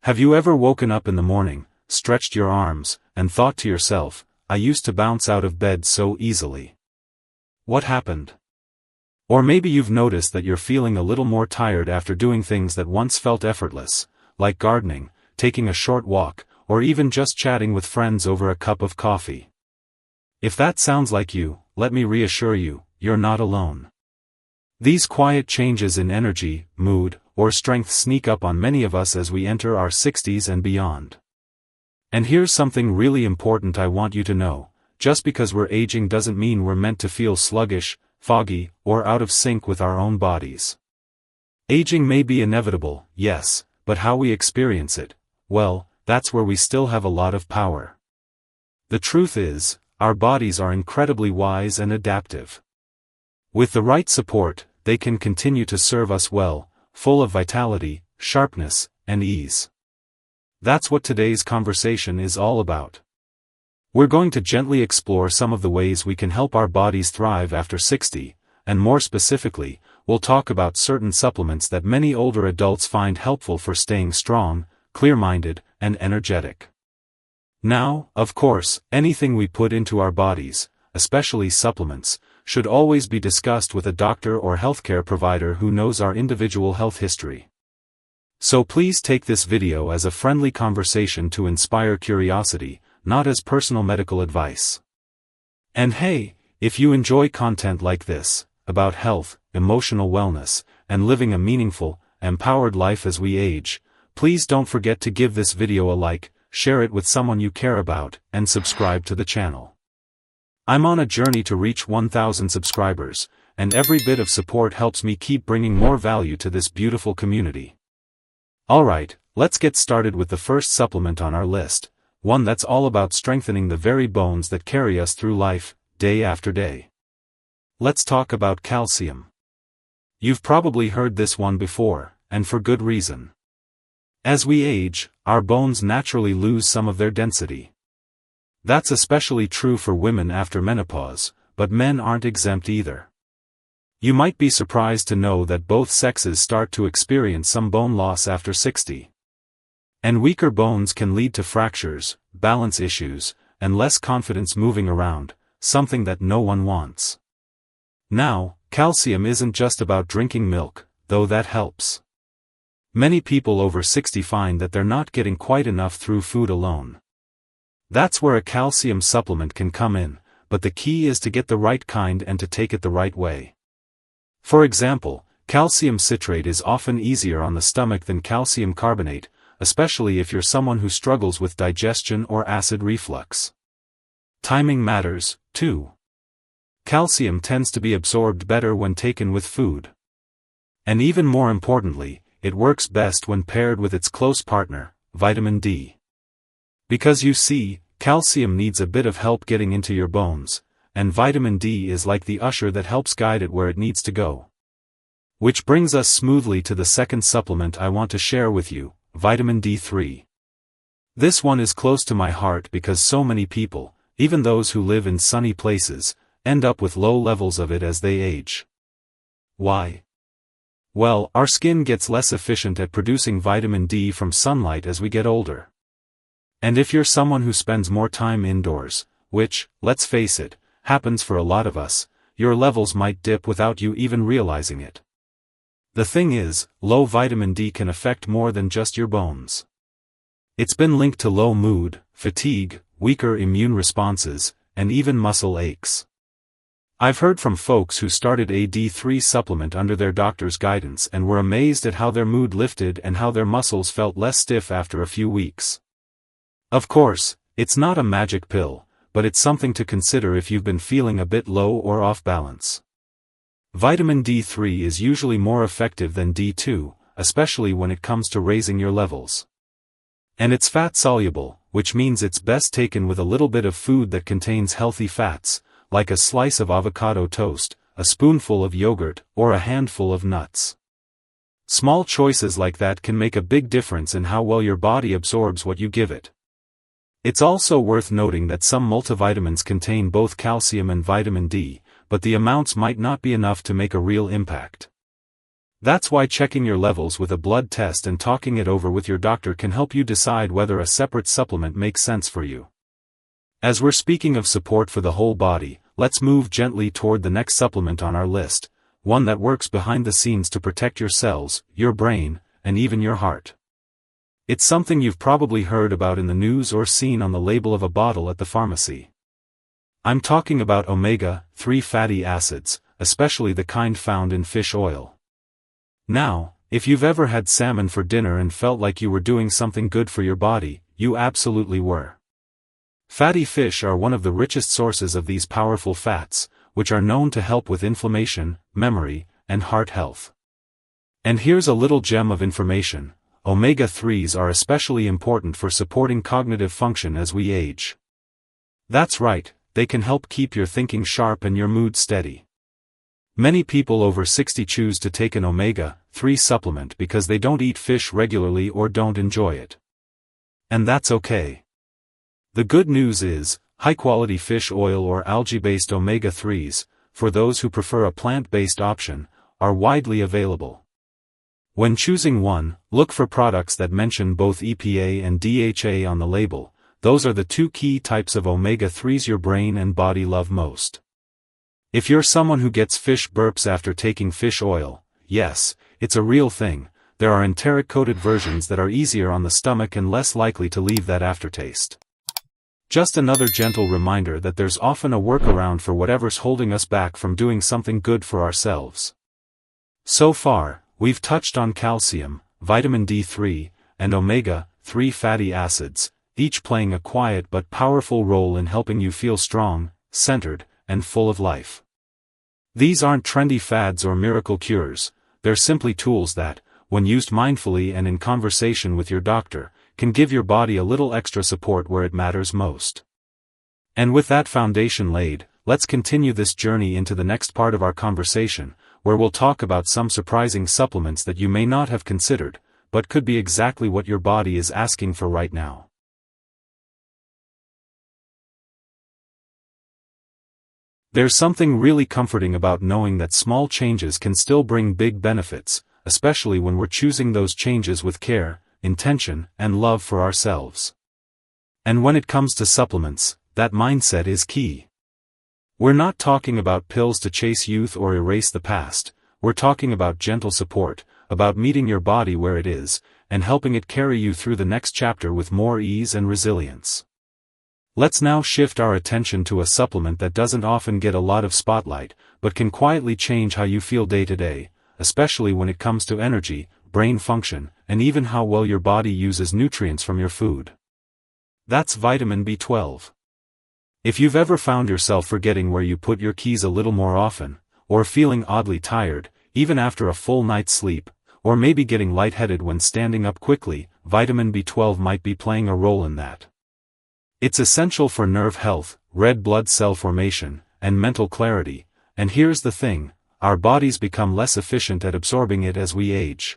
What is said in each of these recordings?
Have you ever woken up in the morning, stretched your arms, and thought to yourself, I used to bounce out of bed so easily. What happened? Or maybe you've noticed that you're feeling a little more tired after doing things that once felt effortless, like gardening, taking a short walk, or even just chatting with friends over a cup of coffee. If that sounds like you, let me reassure you, you're not alone. These quiet changes in energy, mood, or strength sneak up on many of us as we enter our 60s and beyond. And here's something really important I want you to know: just because we're aging doesn't mean we're meant to feel sluggish, foggy, or out of sync with our own bodies. Aging may be inevitable, yes, but how we experience it, well, that's where we still have a lot of power. The truth is, our bodies are incredibly wise and adaptive. With the right support, they can continue to serve us well, full of vitality, sharpness, and ease. That's what today's conversation is all about. We're going to gently explore some of the ways we can help our bodies thrive after 60, and more specifically, we'll talk about certain supplements that many older adults find helpful for staying strong, clear-minded, and energetic. Now, of course, anything we put into our bodies, especially supplements, should always be discussed with a doctor or healthcare provider who knows our individual health history. So please take this video as a friendly conversation to inspire curiosity, not as personal medical advice. And hey, if you enjoy content like this, about health, emotional wellness, and living a meaningful, empowered life as we age, please don't forget to give this video a like, share it with someone you care about, and subscribe to the channel. I'm on a journey to reach 1,000 subscribers, and every bit of support helps me keep bringing more value to this beautiful community. Alright, let's get started with the first supplement on our list, one that's all about strengthening the very bones that carry us through life, day after day. Let's talk about calcium. You've probably heard this one before, and for good reason. As we age, our bones naturally lose some of their density. That's especially true for women after menopause, but men aren't exempt either. You might be surprised to know that both sexes start to experience some bone loss after 60. And weaker bones can lead to fractures, balance issues, and less confidence moving around, something that no one wants. Now, calcium isn't just about drinking milk, though that helps. Many people over 60 find that they're not getting quite enough through food alone. That's where a calcium supplement can come in, but the key is to get the right kind and to take it the right way. For example, calcium citrate is often easier on the stomach than calcium carbonate, especially if you're someone who struggles with digestion or acid reflux. Timing matters, too. Calcium tends to be absorbed better when taken with food. And even more importantly, it works best when paired with its close partner, vitamin D. Because you see, calcium needs a bit of help getting into your bones, and vitamin D is like the usher that helps guide it where it needs to go. Which brings us smoothly to the second supplement I want to share with you, vitamin D3. This one is close to my heart because so many people, even those who live in sunny places, end up with low levels of it as they age. Why? Well, our skin gets less efficient at producing vitamin D from sunlight as we get older. And if you're someone who spends more time indoors, which, let's face it, happens for a lot of us, your levels might dip without you even realizing it. The thing is, low vitamin D can affect more than just your bones. It's been linked to low mood, fatigue, weaker immune responses, and even muscle aches. I've heard from folks who started a D3 supplement under their doctor's guidance and were amazed at how their mood lifted and how their muscles felt less stiff after a few weeks. Of course, it's not a magic pill, but it's something to consider if you've been feeling a bit low or off balance. Vitamin D3 is usually more effective than D2, especially when it comes to raising your levels. And it's fat-soluble, which means it's best taken with a little bit of food that contains healthy fats, like a slice of avocado toast, a spoonful of yogurt, or a handful of nuts. Small choices like that can make a big difference in how well your body absorbs what you give it. It's also worth noting that some multivitamins contain both calcium and vitamin D, but the amounts might not be enough to make a real impact. That's why checking your levels with a blood test and talking it over with your doctor can help you decide whether a separate supplement makes sense for you. As we're speaking of support for the whole body, let's move gently toward the next supplement on our list, one that works behind the scenes to protect your cells, your brain, and even your heart. It's something you've probably heard about in the news or seen on the label of a bottle at the pharmacy. I'm talking about omega-3 fatty acids, especially the kind found in fish oil. Now, if you've ever had salmon for dinner and felt like you were doing something good for your body, you absolutely were. Fatty fish are one of the richest sources of these powerful fats, which are known to help with inflammation, memory, and heart health. And here's a little gem of information: omega-3s are especially important for supporting cognitive function as we age. That's right, they can help keep your thinking sharp and your mood steady. Many people over 60 choose to take an omega-3 supplement because they don't eat fish regularly or don't enjoy it. And that's okay. The good news is, high-quality fish oil or algae-based omega-3s, for those who prefer a plant-based option, are widely available. When choosing one, look for products that mention both EPA and DHA on the label. Those are the two key types of omega-3s your brain and body love most. If you're someone who gets fish burps after taking fish oil, yes, it's a real thing. There are enteric-coated versions that are easier on the stomach and less likely to leave that aftertaste. Just another gentle reminder that there's often a workaround for whatever's holding us back from doing something good for ourselves. So far, we've touched on calcium, vitamin D3, and omega-3 fatty acids, each playing a quiet but powerful role in helping you feel strong, centered, and full of life. These aren't trendy fads or miracle cures, they're simply tools that, when used mindfully and in conversation with your doctor, can give your body a little extra support where it matters most. And with that foundation laid, let's continue this journey into the next part of our conversation, where we'll talk about some surprising supplements that you may not have considered, but could be exactly what your body is asking for right now. There's something really comforting about knowing that small changes can still bring big benefits, especially when we're choosing those changes with care, intention, and love for ourselves. And when it comes to supplements, that mindset is key. We're not talking about pills to chase youth or erase the past, we're talking about gentle support, about meeting your body where it is, and helping it carry you through the next chapter with more ease and resilience. Let's now shift our attention to a supplement that doesn't often get a lot of spotlight, but can quietly change how you feel day to day, especially when it comes to energy, brain function, and even how well your body uses nutrients from your food. That's vitamin B12. If you've ever found yourself forgetting where you put your keys a little more often, or feeling oddly tired, even after a full night's sleep, or maybe getting lightheaded when standing up quickly, vitamin B12 might be playing a role in that. It's essential for nerve health, red blood cell formation, and mental clarity, and here's the thing, our bodies become less efficient at absorbing it as we age.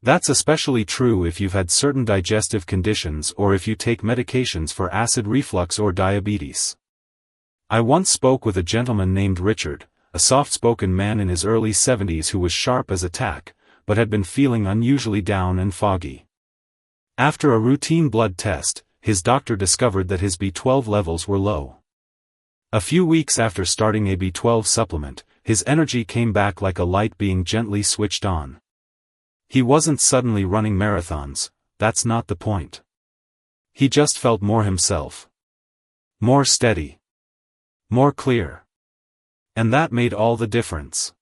That's especially true if you've had certain digestive conditions or if you take medications for acid reflux or diabetes. I once spoke with a gentleman named Richard, a soft-spoken man in his early 70s who was sharp as a tack, but had been feeling unusually down and foggy. After a routine blood test, his doctor discovered that his B12 levels were low. A few weeks after starting a B12 supplement, his energy came back like a light being gently switched on. He wasn't suddenly running marathons, that's not the point. He just felt more himself. More steady. More clear. And that made all the difference.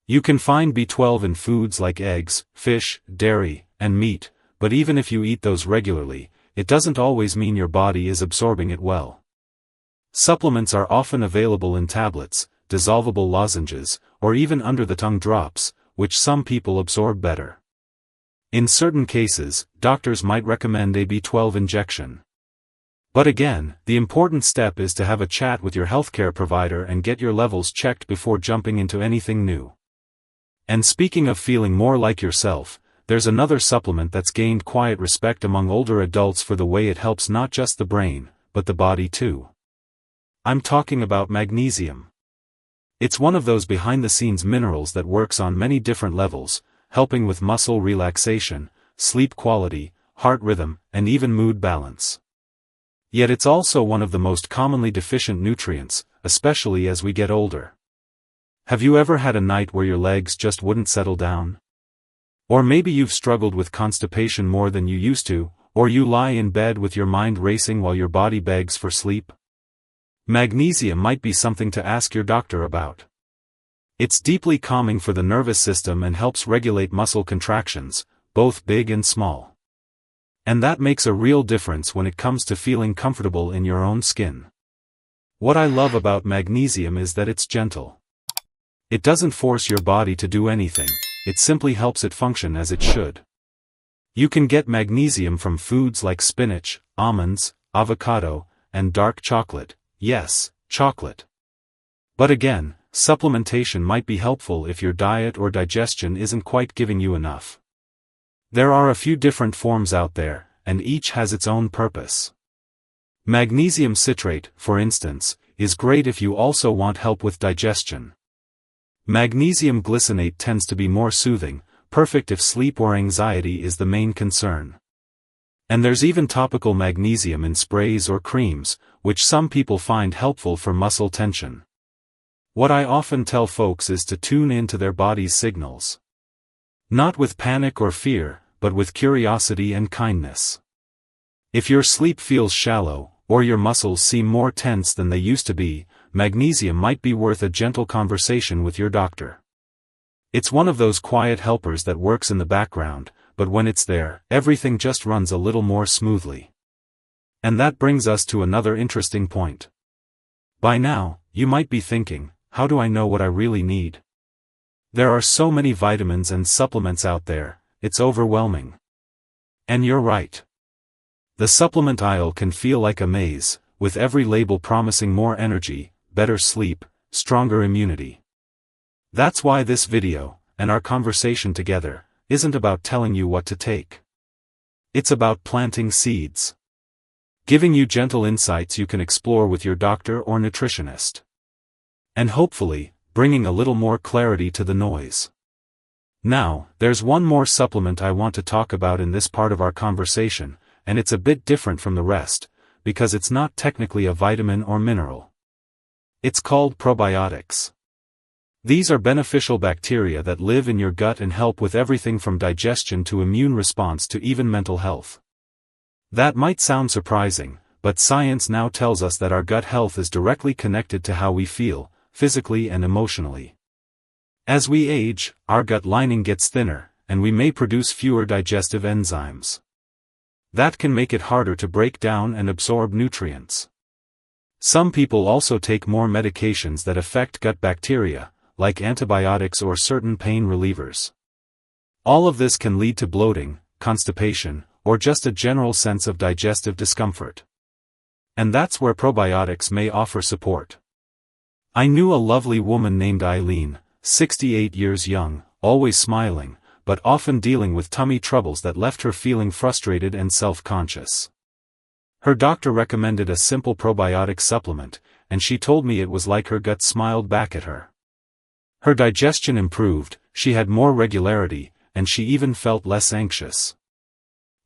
You can find B12 in foods like eggs, fish, dairy, and meat, but even if you eat those regularly, it doesn't always mean your body is absorbing it well. Supplements are often available in tablets, dissolvable lozenges, or even under-the-tongue drops, which some people absorb better. In certain cases, doctors might recommend a B12 injection. But again, the important step is to have a chat with your healthcare provider and get your levels checked before jumping into anything new. And speaking of feeling more like yourself, there's another supplement that's gained quiet respect among older adults for the way it helps not just the brain, but the body too. I'm talking about magnesium. It's one of those behind-the-scenes minerals that works on many different levels, helping with muscle relaxation, sleep quality, heart rhythm, and even mood balance. Yet it's also one of the most commonly deficient nutrients, especially as we get older. Have you ever had a night where your legs just wouldn't settle down? Or maybe you've struggled with constipation more than you used to, or you lie in bed with your mind racing while your body begs for sleep? Magnesium might be something to ask your doctor about. It's deeply calming for the nervous system and helps regulate muscle contractions, both big and small. And that makes a real difference when it comes to feeling comfortable in your own skin. What I love about magnesium is that it's gentle. It doesn't force your body to do anything, it simply helps it function as it should. You can get magnesium from foods like spinach, almonds, avocado, and dark chocolate. Yes, chocolate. But again, supplementation might be helpful if your diet or digestion isn't quite giving you enough. There are a few different forms out there, and each has its own purpose. Magnesium citrate, for instance, is great if you also want help with digestion. Magnesium glycinate tends to be more soothing, perfect if sleep or anxiety is the main concern. And there's even topical magnesium in sprays or creams, which some people find helpful for muscle tension. What I often tell folks is to tune into their body's signals. Not with panic or fear, but with curiosity and kindness. If your sleep feels shallow, or your muscles seem more tense than they used to be, magnesium might be worth a gentle conversation with your doctor. It's one of those quiet helpers that works in the background, but when it's there, everything just runs a little more smoothly. And that brings us to another interesting point. By now, you might be thinking, how do I know what I really need? There are so many vitamins and supplements out there, it's overwhelming. And you're right. The supplement aisle can feel like a maze, with every label promising more energy, better sleep, stronger immunity. That's why this video, and our conversation together, isn't about telling you what to take. It's about planting seeds. Giving you gentle insights you can explore with your doctor or nutritionist. And hopefully, bringing a little more clarity to the noise. Now, there's one more supplement I want to talk about in this part of our conversation, and it's a bit different from the rest, because it's not technically a vitamin or mineral. It's called probiotics. These are beneficial bacteria that live in your gut and help with everything from digestion to immune response to even mental health. That might sound surprising, but science now tells us that our gut health is directly connected to how we feel, physically and emotionally. As we age, our gut lining gets thinner, and we may produce fewer digestive enzymes. That can make it harder to break down and absorb nutrients. Some people also take more medications that affect gut bacteria, like antibiotics or certain pain relievers. All of this can lead to bloating, constipation, or just a general sense of digestive discomfort. And that's where probiotics may offer support. I knew a lovely woman named Eileen, 68 years young, always smiling, but often dealing with tummy troubles that left her feeling frustrated and self-conscious. Her doctor recommended a simple probiotic supplement, and she told me it was like her gut smiled back at her. Her digestion improved, she had more regularity, and she even felt less anxious.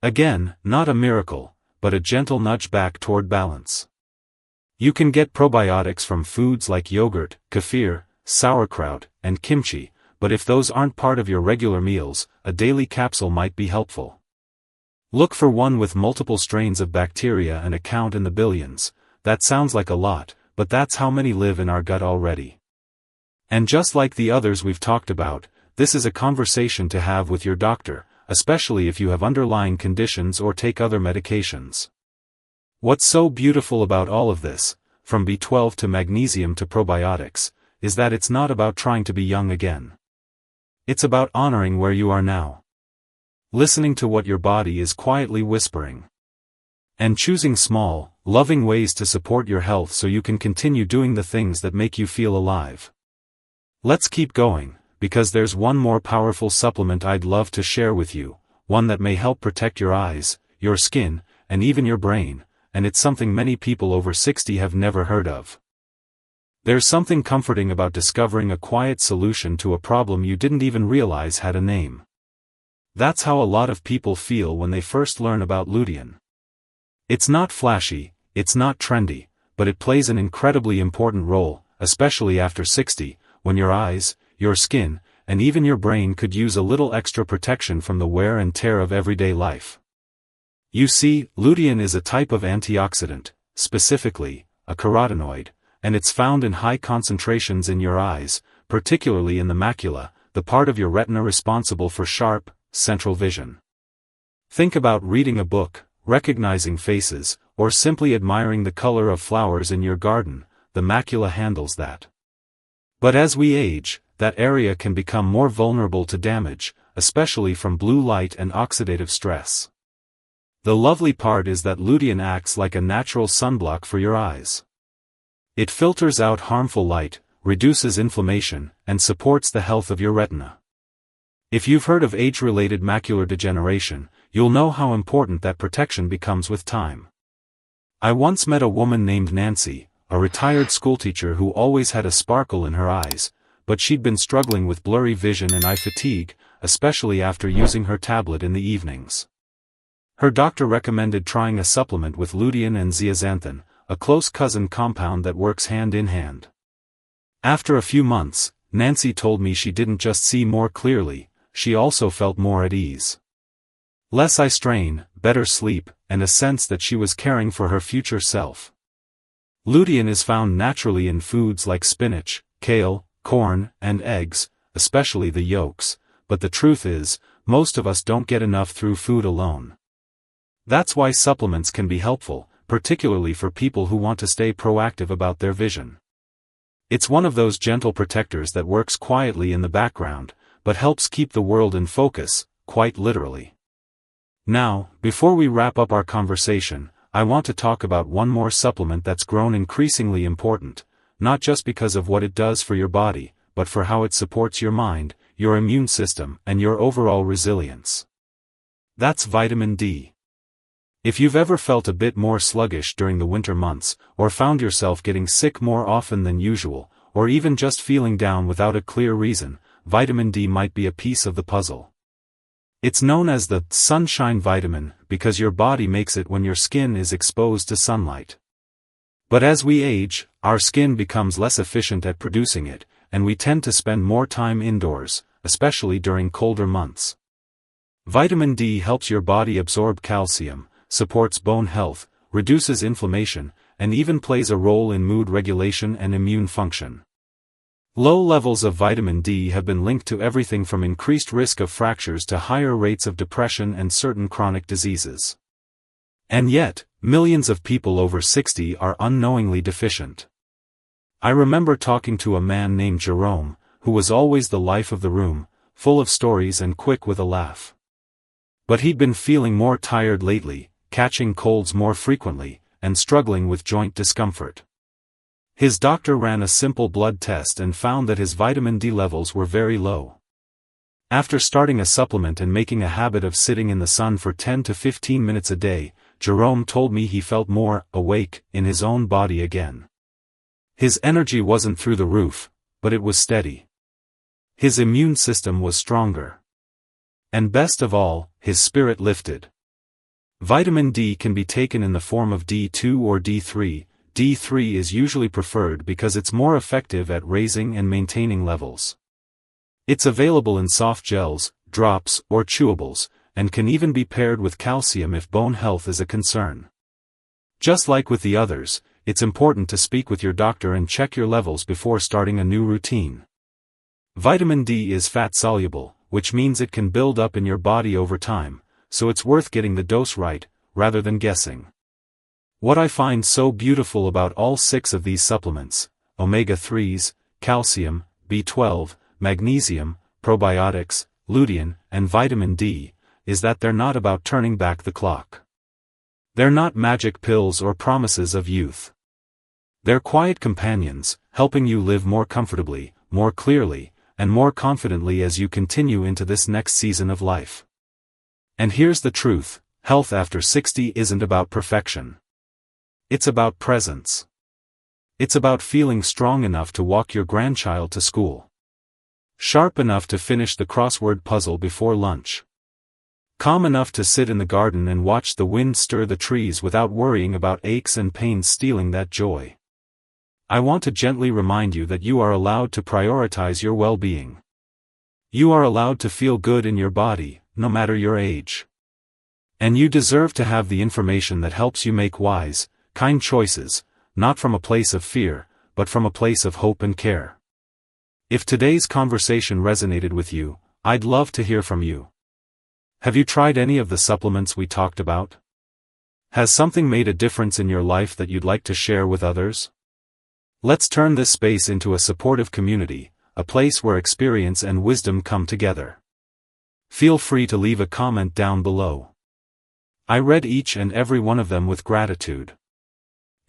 Again, not a miracle, but a gentle nudge back toward balance. You can get probiotics from foods like yogurt, kefir, sauerkraut, and kimchi, but if those aren't part of your regular meals, a daily capsule might be helpful. Look for one with multiple strains of bacteria and a count in the billions. That sounds like a lot, but that's how many live in our gut already. And just like the others we've talked about, this is a conversation to have with your doctor, especially if you have underlying conditions or take other medications. What's so beautiful about all of this, from B12 to magnesium to probiotics, is that it's not about trying to be young again. It's about honoring where you are now. Listening to what your body is quietly whispering. And choosing small, loving ways to support your health so you can continue doing the things that make you feel alive. Let's keep going, because there's one more powerful supplement I'd love to share with you, one that may help protect your eyes, your skin, and even your brain, and it's something many people over 60 have never heard of. There's something comforting about discovering a quiet solution to a problem you didn't even realize had a name. That's how a lot of people feel when they first learn about lutein. It's not flashy, it's not trendy, but it plays an incredibly important role, especially after 60, when your eyes, your skin, and even your brain could use a little extra protection from the wear and tear of everyday life. You see, lutein is a type of antioxidant, specifically, a carotenoid, and it's found in high concentrations in your eyes, particularly in the macula, the part of your retina responsible for sharp, central vision. Think about reading a book, recognizing faces, or simply admiring the color of flowers in your garden. The macula handles that. But as we age, that area can become more vulnerable to damage, especially from blue light and oxidative stress. The lovely part is that lutein acts like a natural sunblock for your eyes. It filters out harmful light, reduces inflammation, and supports the health of your retina. If you've heard of age-related macular degeneration, you'll know how important that protection becomes with time. I once met a woman named Nancy, a retired schoolteacher who always had a sparkle in her eyes, but she'd been struggling with blurry vision and eye fatigue, especially after using her tablet in the evenings. Her doctor recommended trying a supplement with lutein and zeaxanthin, a close cousin compound that works hand in hand. After a few months, Nancy told me she didn't just see more clearly, she also felt more at ease. Less eye strain, better sleep, and a sense that she was caring for her future self. Lutein is found naturally in foods like spinach, kale, corn, and eggs, especially the yolks, but the truth is, most of us don't get enough through food alone. That's why supplements can be helpful, particularly for people who want to stay proactive about their vision. It's one of those gentle protectors that works quietly in the background, but helps keep the world in focus, quite literally. Now, before we wrap up our conversation, I want to talk about one more supplement that's grown increasingly important, not just because of what it does for your body, but for how it supports your mind, your immune system, and your overall resilience. That's vitamin D. If you've ever felt a bit more sluggish during the winter months, or found yourself getting sick more often than usual, or even just feeling down without a clear reason, vitamin D might be a piece of the puzzle. It's known as the sunshine vitamin because your body makes it when your skin is exposed to sunlight. But as we age, our skin becomes less efficient at producing it, and we tend to spend more time indoors, especially during colder months. Vitamin D helps your body absorb calcium, supports bone health, reduces inflammation, and even plays a role in mood regulation and immune function. Low levels of vitamin D have been linked to everything from increased risk of fractures to higher rates of depression and certain chronic diseases. And yet, millions of people over 60 are unknowingly deficient. I remember talking to a man named Jerome, who was always the life of the room, full of stories and quick with a laugh. But he'd been feeling more tired lately, catching colds more frequently, and struggling with joint discomfort. His doctor ran a simple blood test and found that his vitamin D levels were very low. After starting a supplement and making a habit of sitting in the sun for 10 to 15 minutes a day, Jerome told me he felt more awake in his own body again. His energy wasn't through the roof, but it was steady. His immune system was stronger. And best of all, his spirit lifted. Vitamin D can be taken in the form of D2 or D3. D3 is usually preferred because it's more effective at raising and maintaining levels. It's available in soft gels, drops, or chewables, and can even be paired with calcium if bone health is a concern. Just like with the others, it's important to speak with your doctor and check your levels before starting a new routine. Vitamin D is fat-soluble, which means it can build up in your body over time, so it's worth getting the dose right, rather than guessing. What I find so beautiful about all 6 of these supplements, omega-3s, calcium, B12, magnesium, probiotics, lutein, and vitamin D, is that they're not about turning back the clock. They're not magic pills or promises of youth. They're quiet companions, helping you live more comfortably, more clearly, and more confidently as you continue into this next season of life. And here's the truth, health after 60 isn't about perfection. It's about presence. It's about feeling strong enough to walk your grandchild to school. Sharp enough to finish the crossword puzzle before lunch. Calm enough to sit in the garden and watch the wind stir the trees without worrying about aches and pains stealing that joy. I want to gently remind you that you are allowed to prioritize your well-being. You are allowed to feel good in your body, no matter your age. And you deserve to have the information that helps you make wise, kind choices, not from a place of fear, but from a place of hope and care. If today's conversation resonated with you, I'd love to hear from you. Have you tried any of the supplements we talked about? Has something made a difference in your life that you'd like to share with others? Let's turn this space into a supportive community, a place where experience and wisdom come together. Feel free to leave a comment down below. I read each and every one of them with gratitude.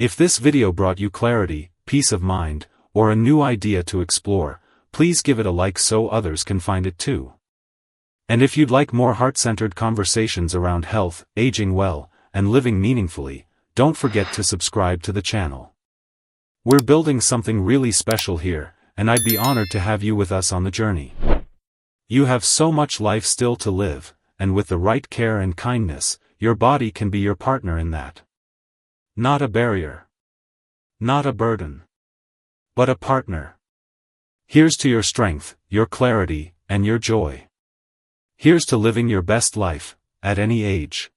If this video brought you clarity, peace of mind, or a new idea to explore, please give it a like so others can find it too. And if you'd like more heart-centered conversations around health, aging well, and living meaningfully, don't forget to subscribe to the channel. We're building something really special here, and I'd be honored to have you with us on the journey. You have so much life still to live, and with the right care and kindness, your body can be your partner in that. Not a barrier. Not a burden. But a partner. Here's to your strength, your clarity, and your joy. Here's to living your best life, at any age.